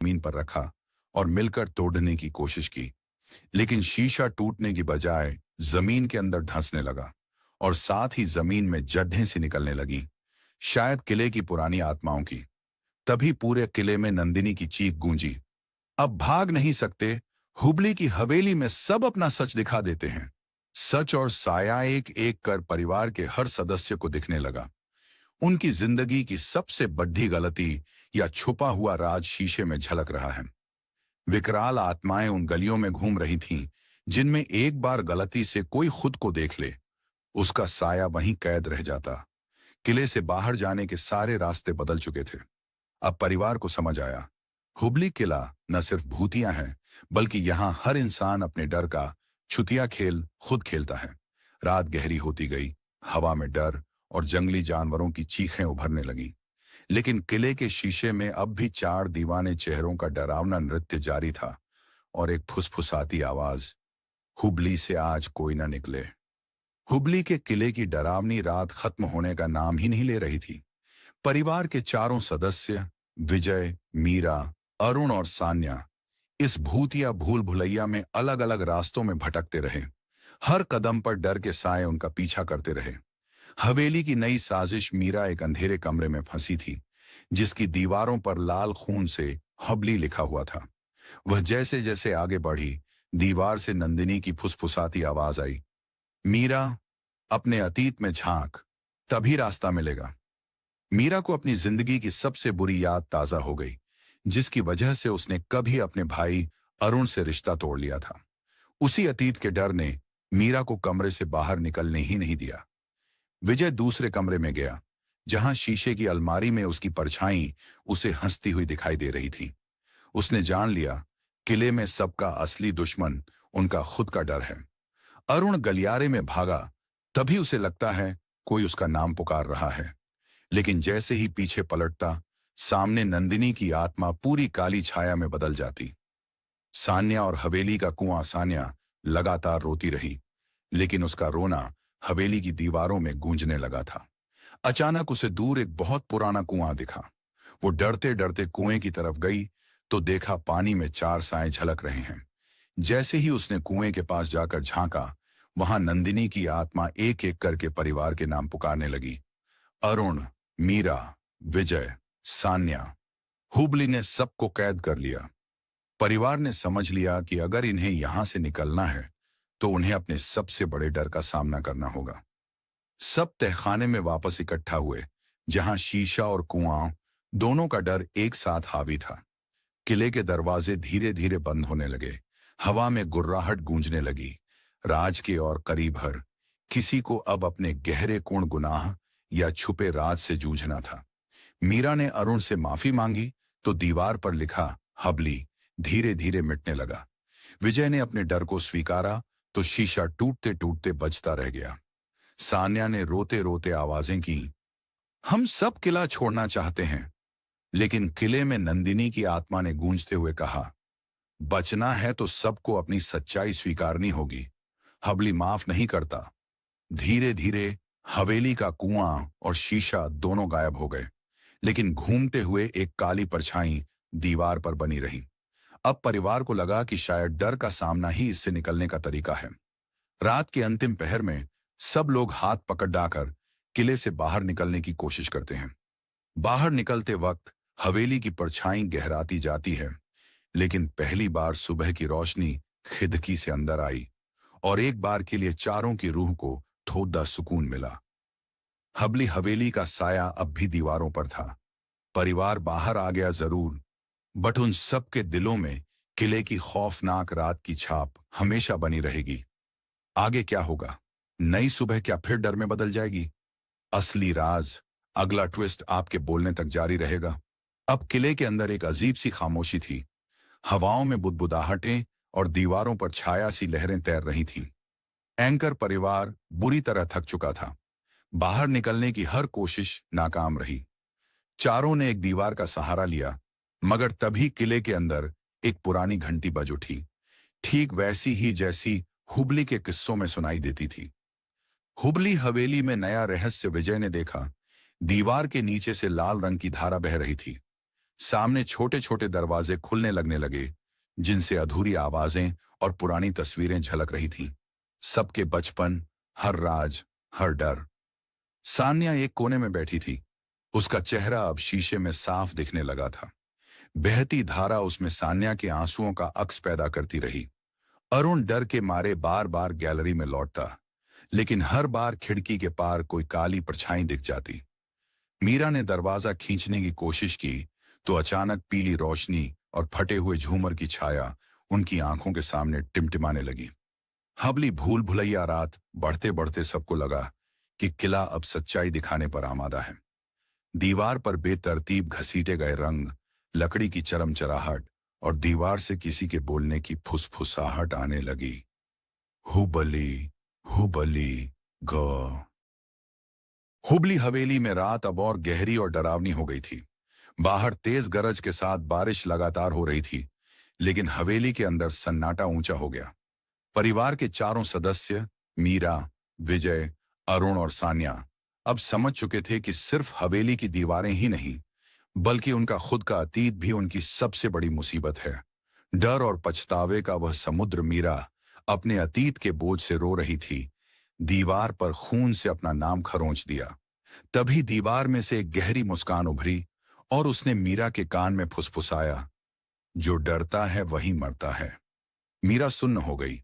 जमीन पर रखा और मिलकर तोड़ने की कोशिश की। लेकिन शीशा टूटने की बजाय जमीन के अंदर धंसने लगा और साथ ही जमीन में जड्ढें सी निकलने लगी, शायद किले की पुरानी आत्माओं की। तभी पूरे किले में नंदिनी की चीख गूंजी, अब भाग नहीं सकते। हुबली की हवेली में सब अपना सच दिखा देते हैं। सच और साया एक एक कर परिवार के हर सदस्य को दिखने लगा। उनकी जिंदगी की सबसे बड़ी गलती या छुपा हुआ राज शीशे में झलक रहा है। विकराल आत्माएं उन गलियों में घूम रही थीं, जिनमें एक बार गलती से कोई खुद को देख ले, उसका साया वहीं कैद रह जाता। किले से बाहर जाने के सारे रास्ते बदल चुके थे। अब परिवार को समझ आया, हुबली किला न सिर्फ भूतिया है, बल्कि यहाँ हर इंसान अपने डर का छुतिया खेल खुद खेलता है। रात गहरी होती गई, हवा में डर और जंगली जानवरों की चीखें उभरने लगीं। लेकिन किले के शीशे में अब भी चार दीवाने चेहरों का डरावना नृत्य जारी था और एक फुसफुसाती आवाज, हुबली से आज कोई न निकले। हुबली के किले की डरावनी रात खत्म होने का नाम ही नहीं ले रही थी। परिवार के चारों सदस्य विजय, मीरा, अरुण और सान्या इस भूतिया भूल भुलैया में अलग अलग रास्तों में भटकते रहे। हर कदम पर डर के साए उनका पीछा करते रहे। हवेली की नई साजिश मीरा एक अंधेरे कमरे में फंसी थी, जिसकी दीवारों पर लाल खून से हबली लिखा हुआ था। वह जैसे जैसे आगे बढ़ी, दीवार से नंदिनी की फुसफुसाती आवाज आई, मीरा, अपने अतीत में झांक, तभी रास्ता मिलेगा। मीरा को अपनी जिंदगी की सबसे बुरी याद ताजा हो गई, जिसकी वजह से उसने कभी अपने भाई अरुण से रिश्ता तोड़ लिया था। उसी अतीत के डर ने मीरा को कमरे से बाहर निकलने ही नहीं दिया। विजय दूसरे कमरे में गया, जहां शीशे की अलमारी में उसकी परछाई उसे हंसती हुई दिखाई दे रही थी। उसने जान लिया, किले में सबका असली दुश्मन उनका खुद का डर है। अरुण गलियारे में भागा, तभी उसे लगता है कोई उसका नाम पुकार रहा है। लेकिन जैसे ही पीछे पलटता, सामने नंदिनी की आत्मा पूरी काली छाया में बदल जाती। सान्या और हवेली का कुआं सान्या लगातार रोती रही, लेकिन उसका रोना हवेली की दीवारों में गूंजने लगा था। अचानक उसे दूर एक बहुत पुराना कुआं दिखा। वो डरते डरते कुएं की तरफ गई तो देखा पानी में चार साएं झलक रहे हैं। जैसे ही उसने कुएं के पास जाकर झांका, वहां नंदिनी की आत्मा एक एक करके परिवार के नाम पुकारने लगी, अरुण, मीरा, विजय, सान्या। हुबली ने सबको कैद कर लिया। परिवार ने समझ लिया कि अगर इन्हें यहां से निकलना है तो उन्हें अपने सबसे बड़े डर का सामना करना होगा। सब तहखाने में वापस इकट्ठा हुए, जहां शीशा और कुआं दोनों का डर एक साथ हावी था। किले के दरवाजे धीरे धीरे बंद होने लगे। हवा में गुर्राहट गूंजने लगी। राज के और करीब हर किसी को अब अपने गहरे कोण गुनाह या छुपे राज से जूझना था। मीरा ने अरुण से माफी मांगी तो दीवार पर लिखा हबली धीरे धीरे मिटने लगा। विजय ने अपने डर को स्वीकारा तो शीशा टूटते टूटते बचता रह गया। सान्या ने रोते रोते आवाजें की, हम सब किला छोड़ना चाहते हैं। लेकिन किले में नंदिनी की आत्मा ने गूंजते हुए कहा, बचना है तो सबको अपनी सच्चाई स्वीकारनी होगी। हबली माफ नहीं करता। धीरे धीरे हवेली का कुआं और शीशा दोनों गायब हो गए, लेकिन घूमते हुए एक काली परछाई दीवार पर बनी रही। अब परिवार को लगा कि शायद डर का सामना ही इससे निकलने का तरीका है। रात के अंतिम पहर में सब लोग हाथ पकड़ किले से बाहर निकलने की कोशिश करते हैं। बाहर निकलते वक्त हवेली की परछाई गहराती जाती है, लेकिन पहली बार सुबह की रोशनी खिड़की से अंदर आई और एक बार के लिए चारों की रूह को थोड़ा सुकून मिला। हबली हवेली का साया अब भी दीवारों पर था। परिवार बाहर आ गया जरूर, बट उन सब के दिलों में किले की खौफनाक रात की छाप हमेशा बनी रहेगी। आगे क्या होगा? नई सुबह क्या फिर डर में बदल जाएगी? असली राज, अगला ट्विस्ट आपके बोलने तक जारी रहेगा। अब किले के अंदर एक अजीब सी खामोशी थी। हवाओं में बुदबुदाहटें और दीवारों पर छाया सी लहरें तैर रही थीं। एंकर परिवार बुरी तरह थक चुका था। बाहर निकलने की हर कोशिश नाकाम रही। चारों ने एक दीवार का सहारा लिया, मगर तभी किले के अंदर एक पुरानी घंटी बज उठी, ठीक वैसी ही जैसी हुबली के किस्सों में सुनाई देती थी। हुबली हवेली में नया रहस्य विजय ने देखा। दीवार के नीचे से लाल रंग की धारा बह रही थी। सामने छोटे छोटे दरवाजे खुलने लगने लगे, जिनसे अधूरी आवाजें और पुरानी तस्वीरें झलक रही थीं। सबके बचपन, हर राज, हर डर। सान्या एक कोने में बैठी थी। उसका चेहरा अब शीशे में साफ दिखने लगा था। बहती धारा उसमें सान्या के आंसुओं का अक्स पैदा करती रही। अरुण डर के मारे बार बार गैलरी में लौटता, लेकिन हर बार खिड़की के पार कोई काली परछाई दिख जाती। मीरा ने दरवाजा खींचने की कोशिश की तो अचानक पीली रोशनी और फटे हुए झूमर की छाया उनकी आंखों के सामने टिमटिमाने लगी। हबली भूल भुलैया रात बढ़ते बढ़ते सबको लगा कि किला अब सच्चाई दिखाने पर आमादा है। दीवार पर बेतरतीब घसीटे गए रंग, लकड़ी की चरमचराहट और दीवार से किसी के बोलने की फुसफुसाहट आने लगी। हुबली, हुबली, ग। हुबली हवेली में रात अब और गहरी और डरावनी हो गई थी। बाहर तेज गरज के साथ बारिश लगातार हो रही थी, लेकिन हवेली के अंदर सन्नाटा ऊंचा हो गया। परिवार के चारों सदस्य, मीरा, विजय, अरुण और सान्या, अब समझ चुके थे कि सिर्फ हवेली की दीवारें ही नहीं, बल्कि उनका खुद का अतीत भी उनकी सबसे बड़ी मुसीबत है। डर और पछतावे का वह समुद्र मीरा अपने अतीत के बोझ से रो रही थी। दीवार पर खून से अपना नाम खरोंच दिया। तभी दीवार में से एक गहरी मुस्कान उभरी और उसने मीरा के कान में फुसफुसाया, जो डरता है वही मरता है। मीरा सुन्न हो गई।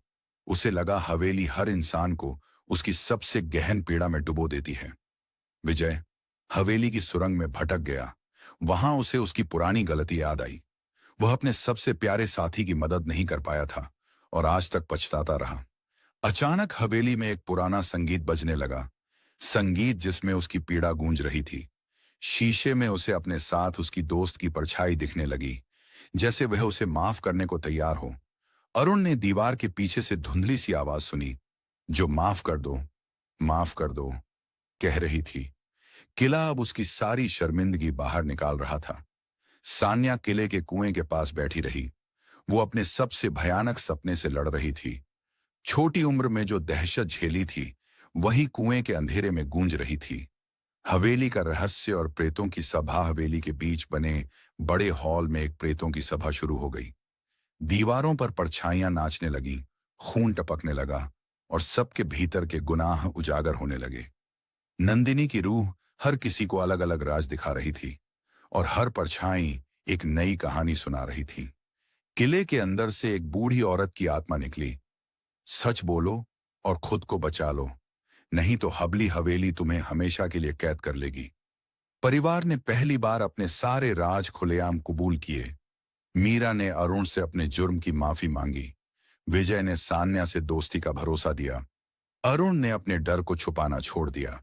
उसे लगा हवेली हर इंसान को उसकी सबसे गहन पीड़ा में डुबो देती है। विजय हवेली की सुरंग में भटक गया। वहां उसे उसकी पुरानी गलती याद आई। वह अपने सबसे प्यारे साथी की मदद नहीं कर पाया था और आज तक पछताता रहा। अचानक हवेली में एक पुराना संगीत बजने लगा, संगीत जिसमें उसकी पीड़ा गूंज रही थी। शीशे में उसे अपने साथ उसकी दोस्त की परछाई दिखने लगी, जैसे वह उसे माफ करने को तैयार हो। अरुण ने दीवार के पीछे से धुंधली सी आवाज सुनी, जो माफ कर दो, कह रही थी। किला अब उसकी सारी शर्मिंदगी बाहर निकाल रहा था। सान्या किले के कुएं के पास बैठी रही। वो अपने सबसे भयानक सपने से लड़ रही थी। छोटी उम्र में जो दहशत झेली थी, वही कुएं के अंधेरे में गूंज रही थी। हवेली का रहस्य और प्रेतों की सभा। हवेली के बीच बने बड़े हॉल में एक प्रेतों की सभा शुरू हो गई। दीवारों पर परछाइयां नाचने लगीं, खून टपकने लगा और सबके भीतर के गुनाह उजागर होने लगे। नंदिनी की रूह हर किसी को अलग अलग राज दिखा रही थी और हर परछाई एक नई कहानी सुना रही थी। किले के अंदर से एक बूढ़ी औरत की आत्मा निकली। सच बोलो और खुद को बचा लो, नहीं तो हबली हवेली तुम्हें हमेशा के लिए कैद कर लेगी। परिवार ने पहली बार अपने सारे राज खुलेआम कबूल किए। मीरा ने अरुण से अपने जुर्म की माफी मांगी। विजय ने सान्या से दोस्ती का भरोसा दिया। अरुण ने अपने डर को छुपाना छोड़ दिया।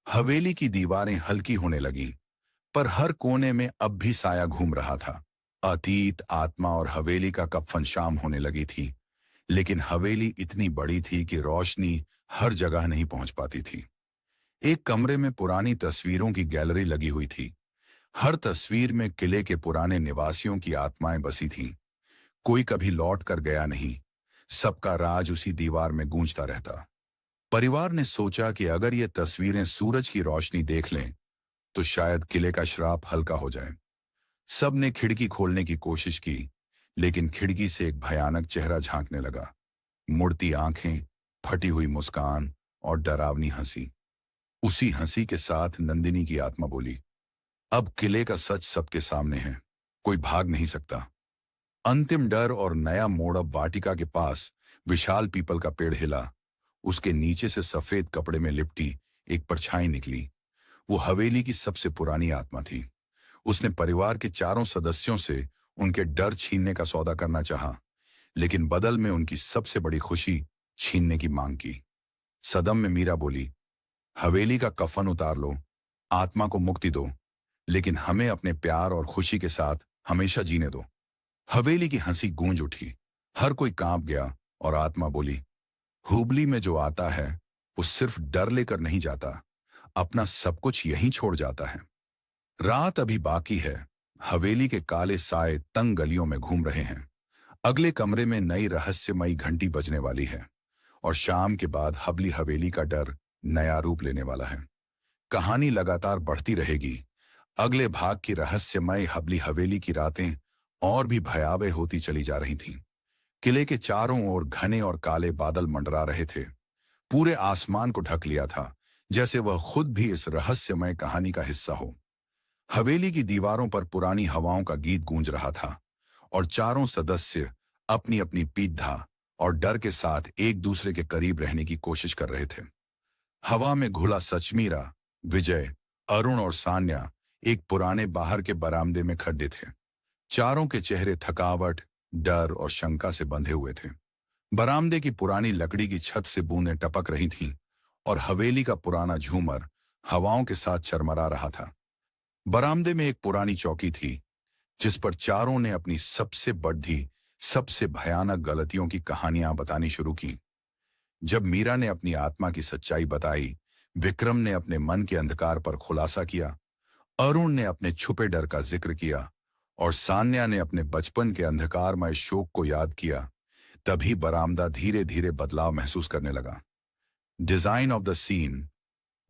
हवेली की दीवारें हल्की होने लगीं, पर हर कोने में अब भी साया घूम रहा था। अतीत, आत्मा और हवेली का कफन शाम होने लगी थी, लेकिन हवेली इतनी बड़ी थी कि रोशनी हर जगह नहीं पहुंच पाती थी। एक कमरे में पुरानी तस्वीरों की गैलरी लगी हुई थी। हर तस्वीर में किले के पुराने निवासियों की आत्माएं बसी थीं। कोई कभी लौट कर गया नहीं, सबका राज उसी दीवार में गूंजता रहता। परिवार ने सोचा कि अगर ये तस्वीरें सूरज की रोशनी देख लें तो शायद किले का श्राप हल्का हो जाए। सब ने खिड़की खोलने की कोशिश की, लेकिन खिड़की से एक भयानक चेहरा झांकने लगा। मुड़ती आंखें, फटी हुई मुस्कान और डरावनी हंसी। उसी हंसी के साथ नंदिनी की आत्मा बोली, अब किले का सच सबके सामने है, कोई भाग नहीं सकता। अंतिम डर और नया मोड़। अब वाटिका के पास विशाल पीपल का पेड़ हिला। उसके नीचे से सफेद कपड़े में लिपटी एक परछाई निकली। वो हवेली की सबसे पुरानी आत्मा थी। उसने परिवार के चारों सदस्यों से उनके डर छीनने का सौदा करना चाहा, लेकिन बदल में उनकी सबसे बड़ी खुशी छीनने की मांग की। सदम में मीरा बोली, हवेली का कफन उतार लो, आत्मा को मुक्ति दो, लेकिन हमें अपने प्यार और खुशी के साथ हमेशा जीने दो। हवेली की हंसी गूंज उठी। हर कोई कांप गया और आत्मा बोली, हुबली में जो आता है वो सिर्फ डर लेकर नहीं जाता, अपना सब कुछ यहीं छोड़ जाता है। रात अभी बाकी है। हवेली के काले साए तंग गलियों में घूम रहे हैं। अगले कमरे में नई रहस्यमयी घंटी बजने वाली है और शाम के बाद हबली हवेली का डर नया रूप लेने वाला है। कहानी लगातार बढ़ती रहेगी। अगले भाग की रहस्यमय हबली हवेली की रातें और भी भयावह होती चली जा रही थीं। किले के चारों ओर घने और काले बादल मंडरा रहे थे। पूरे आसमान को ढक लिया था, जैसे वह खुद भी इस रहस्यमय कहानी का हिस्सा हो। हवेली की दीवारों पर पुरानी हवाओं का गीत गूंज रहा था और चारों सदस्य अपनी अपनी पीढ़ा और डर के साथ एक दूसरे के करीब रहने की कोशिश कर रहे थे। हवा में घुला सचमीरा, विजय, अरुण और सान्या एक पुराने बाहर के बरामदे में खड़े थे। चारों के चेहरे थकावट, डर और शंका से बंधे हुए थे। बरामदे की पुरानी लकड़ी की छत से बूंदें टपक रही थीं और हवेली का पुराना झूमर हवाओं के साथ चरमरा रहा था। बरामदे में एक पुरानी चौकी थी, जिस पर चारों ने अपनी सबसे बड़ी, सबसे भयानक गलतियों की कहानियां बतानी शुरू की। जब मीरा ने अपनी आत्मा की सच्चाई बताई, विक्रम ने अपने मन के अंधकार पर खुलासा किया, अरुण ने अपने छुपे डर का जिक्र किया और सान्या ने अपने बचपन के अंधकारमय शोक को याद किया, तभी बरामदा धीरे धीरे बदलाव महसूस करने लगा। Design of the scene.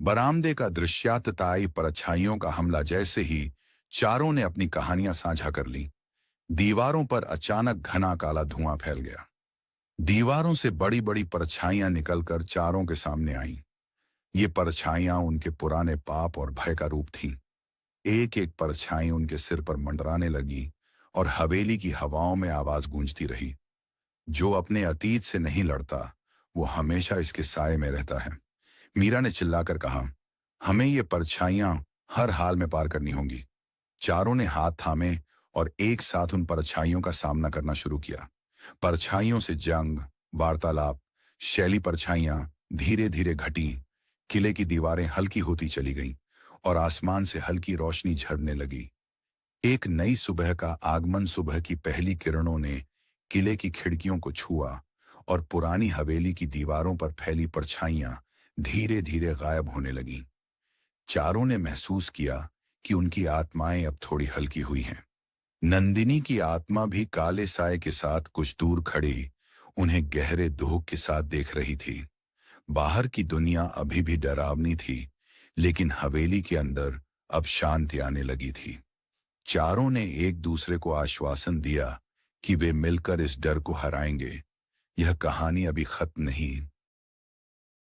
बरामदे का दृश्यातताई परछाइयों का हमला जैसे ही चारों ने अपनी कहानियां साझा कर ली, दीवारों पर अचानक घना काला धुआं फैल गया। दीवारों से बड़ी बड़ी परछाइयां निकलकर चारों के सामने आईं। ये परछाइयां उनके पुराने पाप और भय का रूप थीं। एक एक परछाई उनके सिर पर मंडराने लगी और हवेली की हवाओं में आवाज गूंजती रही। जो अपने अतीत से नहीं लड़ता, वो हमेशा इसके साए में रहता है। मीरा ने चिल्लाकर कहा, हमें ये परछाइयां हर हाल में पार करनी होंगी। चारों ने हाथ थामे और एक साथ उन परछाइयों का सामना करना शुरू किया। परछाइयों से जंग, वार्तालाप, शैली परछाइयां धीरे धीरे घटी। किले की दीवारें हल्की होती चली गईं और आसमान से हल्की रोशनी झरने लगी। एक नई सुबह का आगमन। सुबह की पहली किरणों ने किले की खिड़कियों को छुआ और पुरानी हवेली की दीवारों पर फैली परछाइयां धीरे धीरे गायब होने लगीं। चारों ने महसूस किया कि उनकी आत्माएं अब थोड़ी हल्की हुई हैं। नंदिनी की आत्मा भी काले साए के साथ कुछ दूर खड़ी उन्हें गहरे दुख के साथ देख रही थी। बाहर की दुनिया अभी भी डरावनी थी, लेकिन हवेली के अंदर अब शांति आने लगी थी। चारों ने एक दूसरे को आश्वासन दिया कि वे मिलकर इस डर को हराएंगे। यह कहानी अभी खत्म नहीं,